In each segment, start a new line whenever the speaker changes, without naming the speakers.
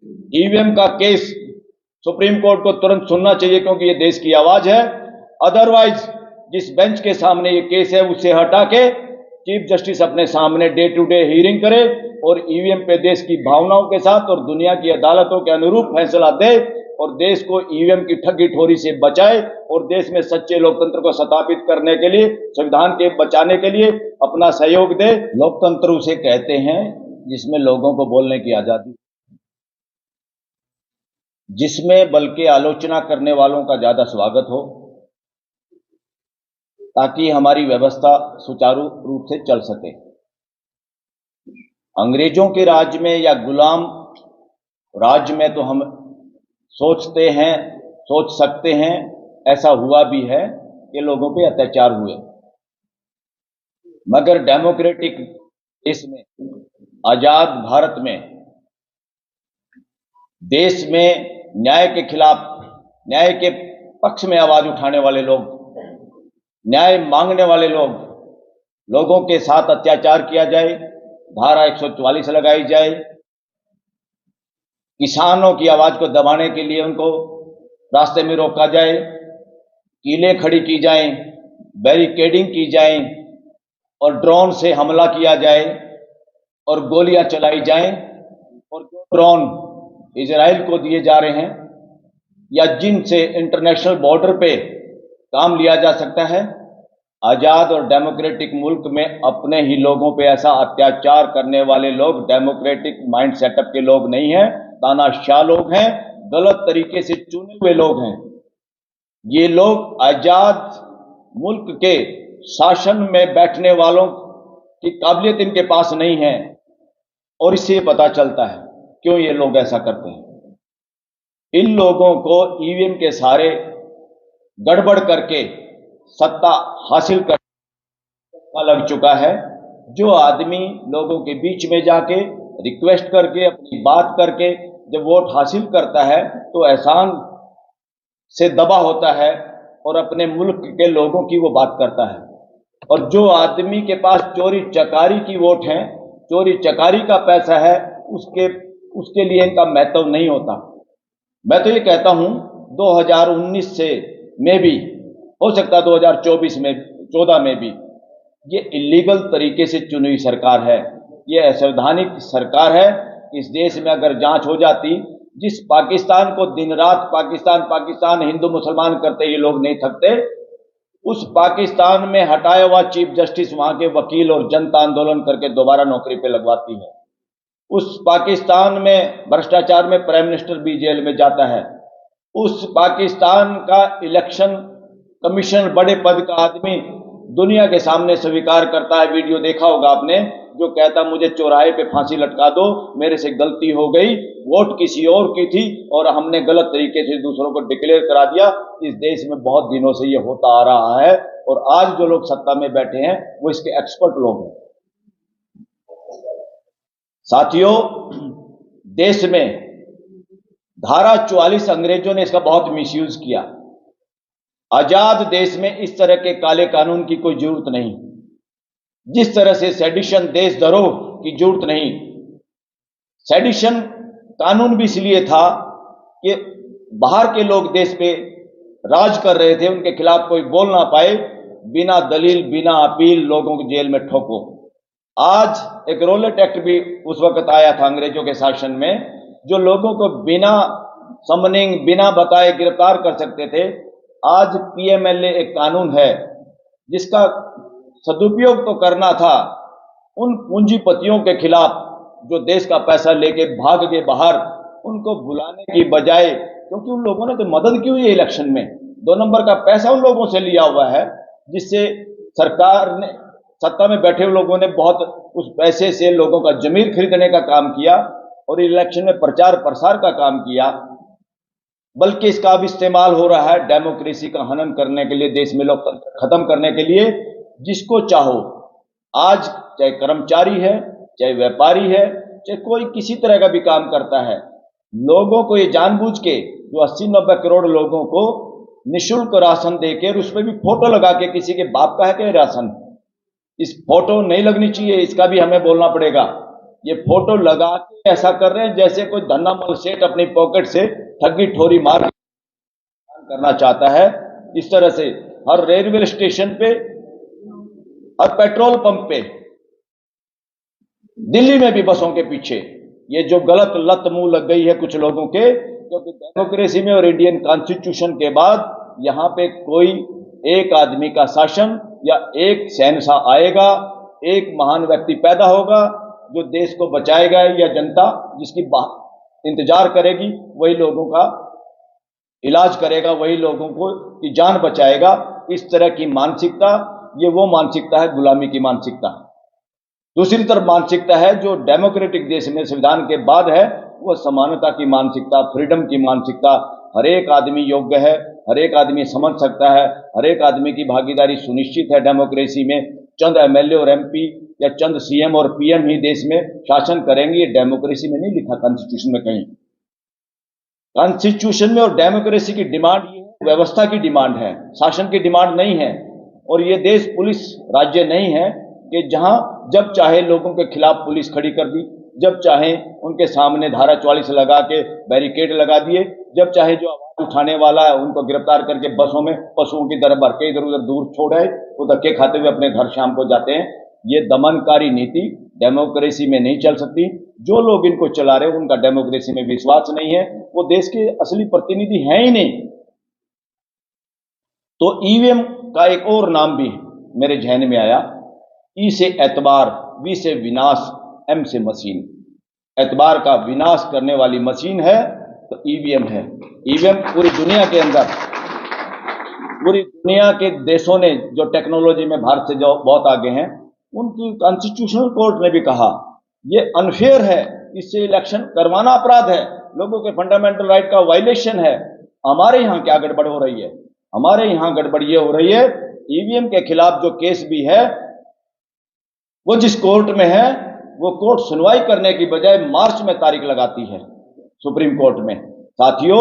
EVM का case supreme court को तुरंत सुनना चाहिए, क्योंकि ये देश की आवाज है। अदरवाइज जिस बेंच के सामने ये केस है उसे हटा के चीफ जस्टिस अपने सामने डे टू डे हियरिंग करे और ईवीएम पे देश की भावनाओं के साथ और दुनिया की अदालतों के अनुरूप फैसला दे और देश को ईवीएम की ठगी ठोरी से बचाए और देश में सच्चे लोकतंत्र को स्थापित करने के लिए, संविधान के बचाने के लिए अपना सहयोग दे। लोकतंत्र उसे कहते हैं जिसमें लोगों को बोलने की आजादी, जिसमें बल्कि आलोचना करने वालों का ज्यादा स्वागत हो, ताकि हमारी व्यवस्था सुचारू रूप से चल सके। अंग्रेजों के राज में या गुलाम राज में तो हम सोचते हैं, सोच सकते हैं, ऐसा हुआ भी है कि लोगों पे अत्याचार हुए, मगर डेमोक्रेटिक देश में, आजाद भारत में, देश में न्याय के खिलाफ, न्याय के पक्ष में आवाज उठाने वाले लोग, न्याय मांगने वाले लोग, लोगों के साथ अत्याचार किया जाए, धारा 144 लगाई जाए, किसानों की आवाज को दबाने के लिए उनको रास्ते में रोका जाए, कीलें खड़ी की जाएं, बैरिकेडिंग की जाए और ड्रोन से हमला किया जाए और गोलियां चलाई जाएं, और जो ड्रोन इजराइल को दिए जा रहे हैं या जिनसे इंटरनेशनल बॉर्डर पे काम लिया जा सकता है, आजाद और डेमोक्रेटिक मुल्क में अपने ही लोगों पे ऐसा अत्याचार करने वाले लोग डेमोक्रेटिक माइंड सेटअप के लोग नहीं हैं, तानाशाह लोग हैं, गलत तरीके से चुने हुए लोग हैं। ये लोग आजाद मुल्क के शासन में बैठने वालों की काबिलियत इनके पास नहीं है, और इससे पता चलता है क्यों ये लोग ऐसा करते हैं। इन लोगों को ईवीएम के सारे गड़बड़ करके सत्ता हासिल कर लग चुका है। जो आदमी लोगों के बीच में जाके रिक्वेस्ट करके अपनी बात करके जब वोट हासिल करता है तो एहसान से दबा होता है और अपने मुल्क के लोगों की वो बात करता है। और जो आदमी के पास चोरी चकारी की वोट है, चोरी चकारी का पैसा है, उसके लिए इनका महत्व नहीं होता। मैं तो ये कहता हूं 2019 से में भी हो सकता है 2024 में 14 में भी ये इलीगल तरीके से चुनी हुई सरकार है, ये असंवैधानिक सरकार है। इस देश में अगर जांच हो जाती, जिस पाकिस्तान को दिन रात पाकिस्तान पाकिस्तान हिंदू मुसलमान करते ये लोग नहीं थकते, उस पाकिस्तान में हटाया हुआ चीफ जस्टिस वहां के वकील और जनता आंदोलन करके दोबारा नौकरी पे लगवाती है। उस पाकिस्तान में भ्रष्टाचार में प्राइम मिनिस्टर भी जेल में जाता है। उस पाकिस्तान का इलेक्शन कमीशन बड़े पद का आदमी दुनिया के सामने स्वीकार करता है, वीडियो देखा होगा आपने, जो कहता मुझे चौराहे पे फांसी लटका दो, मेरे से गलती हो गई, वोट किसी और की थी और हमने गलत तरीके से दूसरों को डिक्लेयर करा दिया। इस देश में बहुत दिनों से ये होता आ रहा है और आज जो लोग सत्ता में बैठे हैं वो इसके एक्सपर्ट लोग हैं। साथियों, देश में धारा 44 अंग्रेजों ने इसका बहुत मिसयूज किया। आजाद देश में इस तरह के काले कानून की कोई जरूरत नहीं, जिस तरह से सेडिशन देशद्रोह की जरूरत नहीं। सेडिशन कानून भी इसलिए था कि बाहर के लोग देश पे राज कर रहे थे, उनके खिलाफ कोई बोल ना पाए, बिना दलील बिना अपील लोगों को जेल में ठोको। आज एक रोलेट एक्ट भी उस वक्त आया था अंग्रेजों के शासन में, जो लोगों को बिना समनिंग बिना बताए गिरफ्तार कर सकते थे। आज पीएमएलए एक कानून है जिसका सदुपयोग तो करना था उन पूंजीपतियों के खिलाफ जो देश का पैसा लेके भाग गए बाहर, उनको बुलाने की बजाय, क्योंकि उन लोगों ने तो मदद की हुई है इलेक्शन में, 2 नंबर का पैसा उन लोगों से लिया हुआ है, जिससे सरकार ने, सत्ता में बैठे हुए लोगों ने बहुत उस पैसे से लोगों का जमीर खरीदने का काम किया और इलेक्शन में प्रचार प्रसार का काम किया। बल्कि इसका अब इस्तेमाल हो रहा है डेमोक्रेसी का हनन करने के लिए, देश में लोकतंत्र खत्म करने के लिए। जिसको चाहो, आज चाहे कर्मचारी है, चाहे व्यापारी है, चाहे कोई किसी तरह का भी काम करता है, लोगों को ये जानबूझ के जो 80-90 करोड़ लोगों को निःशुल्क राशन देकर उस पर भी फोटो लगा के, किसी के बाप का है क्या राशन, इस फोटो नहीं लगनी चाहिए, इसका भी हमें बोलना पड़ेगा। ये फोटो लगा के ऐसा कर रहे हैं जैसे कोई धन्नामल सेठ अपनी पॉकेट से ठगी ठोरी मार करना चाहता है। इस तरह से हर रेलवे स्टेशन पे, हर पेट्रोल पंप पे, दिल्ली में भी बसों के पीछे ये जो गलत लत मुंह लग गई है कुछ लोगों के, क्योंकि डेमोक्रेसी में और इंडियन कॉन्स्टिट्यूशन के बाद यहां पे कोई एक आदमी का शासन या एक शहंशाह आएगा, एक महान व्यक्ति पैदा होगा जो देश को बचाएगा, या जनता जिसकी इंतजार करेगी वही लोगों का इलाज करेगा, वही लोगों को की जान बचाएगा। इस तरह की मानसिकता, ये वो मानसिकता है गुलामी की मानसिकता। दूसरी तरफ मानसिकता है जो डेमोक्रेटिक देश में संविधान के बाद है, वो समानता की मानसिकता, फ्रीडम की मानसिकता। हर एक आदमी योग्य है, हर एक आदमी समझ सकता है, हर एक आदमी की भागीदारी सुनिश्चित है। डेमोक्रेसी में चंद एमएलए और एमपी या चंद सीएम और पीएम ही देश में शासन करेंगे, ये डेमोक्रेसी में नहीं लिखा कॉन्स्टिट्यूशन में कहीं। कॉन्स्टिट्यूशन में और डेमोक्रेसी की डिमांड ये है, व्यवस्था की डिमांड है, शासन की डिमांड नहीं है। और ये देश पुलिस राज्य नहीं है कि जहां जब चाहे लोगों के खिलाफ पुलिस खड़ी कर दी, जब चाहे उनके सामने धारा 44 लगा के बैरिकेड लगा दिए, जब चाहे जो आवाज उठाने वाला है उनको गिरफ्तार करके बसों में पशुओं की तरह भर के इधर उधर दूर छोड़े, वो धक्के खाते हुए अपने घर शाम को जाते हैं। ये दमनकारी नीति डेमोक्रेसी में नहीं चल सकती। जो लोग इनको चला रहे हैं उनका डेमोक्रेसी में विश्वास नहीं है, वो देश के असली प्रतिनिधि हैं ही नहीं। तो ईवीएम का एक और नाम भी मेरे जहन में आया, ई से एतबार, वी से विनाश, एम से मशीन। एतबार का विनाश करने वाली मशीन है तो ईवीएम है। ईवीएम पूरी दुनिया के अंदर, पूरी दुनिया के देशों ने जो टेक्नोलॉजी में भारत से जो बहुत आगे हैं, उनकी कॉन्स्टिट्यूशनल कोर्ट ने भी कहा ये अनफेयर है, इससे इलेक्शन करवाना अपराध है, लोगों के फंडामेंटल राइट का वायलेशन है। हमारे यहां क्या गड़बड़ हो रही है? हमारे यहां गड़बड़ ये हो रही है, ईवीएम के खिलाफ जो केस भी है वो जिस कोर्ट में है, वो कोर्ट सुनवाई करने की बजाय मार्च में तारीख लगाती है सुप्रीम कोर्ट में। साथियों,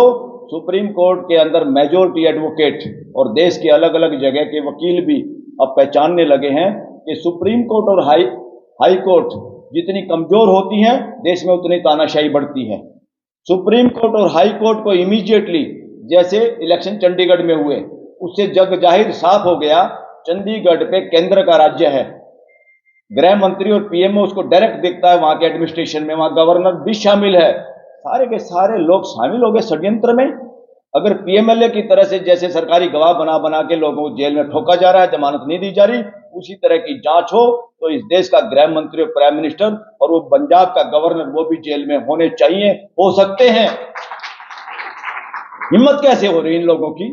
सुप्रीम कोर्ट के अंदर मेजॉरिटी एडवोकेट और देश के अलग अलग जगह के वकील भी अब पहचानने लगे हैं कि सुप्रीम कोर्ट और हाई कोर्ट जितनी कमजोर होती हैं, देश में उतनी तानाशाही बढ़ती है। सुप्रीम कोर्ट और हाई कोर्ट को इमीडिएटली, जैसे इलेक्शन चंडीगढ़ में हुए, उससे जग जाहिर साफ हो गया चंडीगढ़ पे केंद्र का राज्य है, गृह मंत्री और पीएमओ उसको डायरेक्ट देखता है, वहां के एडमिनिस्ट्रेशन में, वहां गवर्नर भी शामिल है, सारे के सारे लोग शामिल हो गए षड्यंत्र में। अगर पीएमएलए की तरह से जैसे सरकारी गवाह बना बना के लोगों को जेल में ठोका जा रहा है, जमानत नहीं दी जा रही, उसी तरह की जांच हो तो इस देश का गृह मंत्री और प्राइम मिनिस्टर और वो पंजाब का गवर्नर, वो भी जेल में होने चाहिए, हो सकते हैं। हिम्मत कैसे हो रही इन लोगों की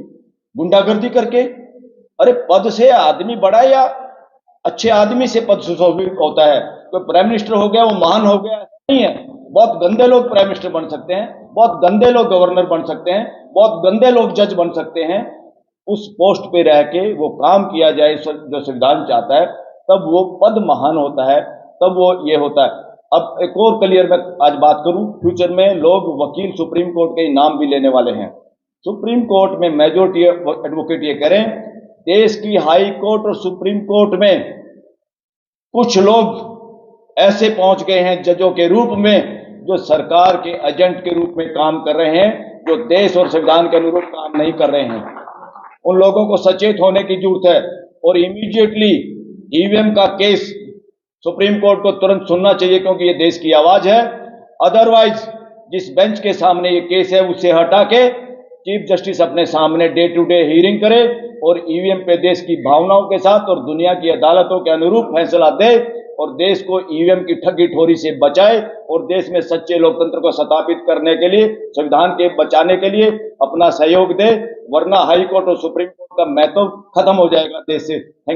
गुंडागर्दी करके? अरे पद से आदमी बड़ा या अच्छे आदमी से पद सुशोभित होता है? कोई प्राइम मिनिस्टर हो गया वो महान हो गया नहीं है। बहुत गंदे लोग प्राइम मिनिस्टर बन सकते हैं, बहुत गंदे लोग गवर्नर बन सकते हैं, बहुत गंदे लोग जज बन सकते हैं। उस पोस्ट पे रह के वो काम किया जाए जो संविधान चाहता है, तब वो पद महान होता है, तब वो ये होता है। अब एक और क्लियर मैं आज बात करूं, फ्यूचर में लोग वकील सुप्रीम कोर्ट के नाम भी लेने वाले हैं। सुप्रीम कोर्ट में मेजॉरिटी एडवोकेट ये करें, देश की हाई कोर्ट और सुप्रीम कोर्ट में कुछ लोग ऐसे पहुंच गए हैं जजों के रूप में, जो सरकार के एजेंट के रूप में काम कर रहे हैं, जो देश और संविधान के अनुरूप काम नहीं कर रहे हैं। उन लोगों को सचेत होने की जरूरत है और इमीडिएटली ईवीएम का केस सुप्रीम कोर्ट को तुरंत सुनना चाहिए, क्योंकि ये देश की आवाज है। अदरवाइज जिस बेंच के सामने ये केस है उसे हटा के चीफ जस्टिस अपने सामने डे टू डे हियरिंग करे और ईवीएम पे देश की भावनाओं के साथ और दुनिया की अदालतों के अनुरूप फैसला दे और देश को ईवीएम की ठगी ठोरी से बचाए और देश में सच्चे लोकतंत्र को स्थापित करने के लिए, संविधान के बचाने के लिए अपना सहयोग दे। वरना हाई कोर्ट और सुप्रीम कोर्ट का महत्व खत्म हो जाएगा देश से।